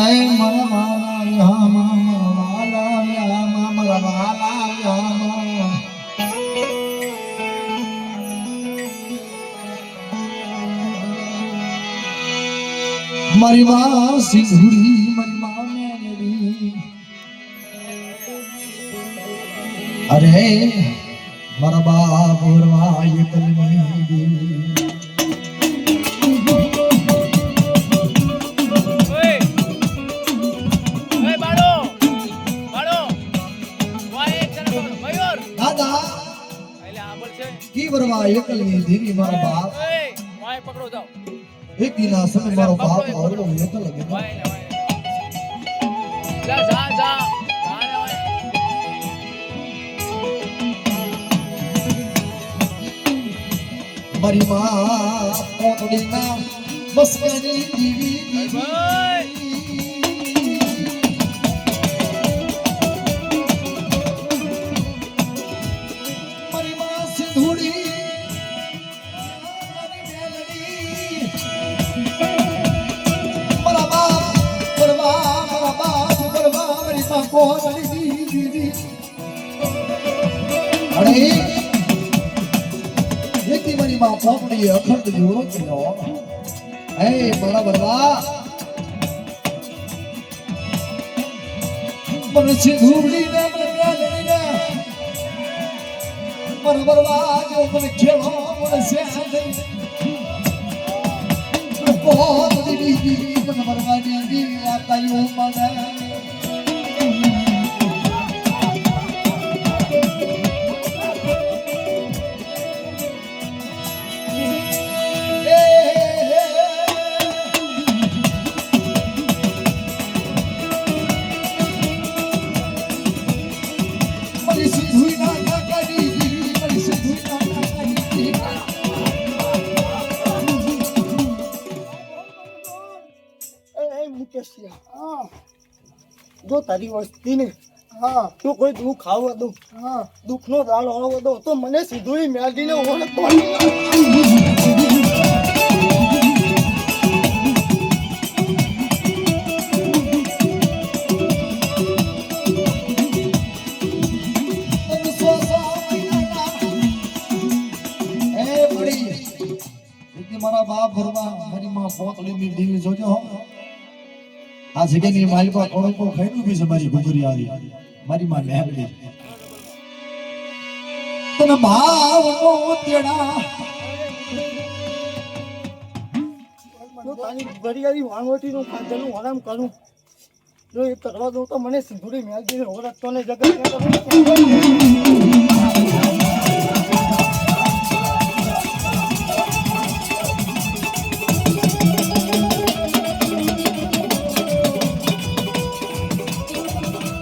આય મારા વાલા યામા મારા વાલા યામા મારા વાલા યામા મારી માં સિંધુરી મારી માં મેરી અરે મારા બાપ વરવાય કલમી એકલી દેવી મારા બાપ વાય પકડો જાઓ એક દિના સમય મારો બાપ આવડો એકલ લગે જા જા જા મારી માં પોતડી ના મસ્કરી દીવી ભાઈ મારી માં સિંધુડી પોપડી અખંડ જોડો કેનો હે બરાબર વા મને સિંધુડી ને મને મેલડી ને બરાબર વા જો મને ખેલો મને સેહે बहुत દીદી મને મરવાની દીવી આ તાયું મને જો તારી વસ્તી ને તું કોઈ દુઃખ આવવા દો દુઃખ નો દાડો આવવા દો તો મને સીધું મેળવીને ઓળખતો મારા બાપ ભરવા મારી માં પોતળી ની દીવી જોજો આ જગ્યાની માલિકા કોણ કો ખાઈનું બી છે મારી ગુજરી આવી મારી માં મેહલી તને ભાવનો તેડા જો તારી બરિયારી વાણવટી નું ખાધેલું હરામ કરું જો એ કરવા દઉં તો મને સિંધુરી મેળવીને ઓળખતો ને જગત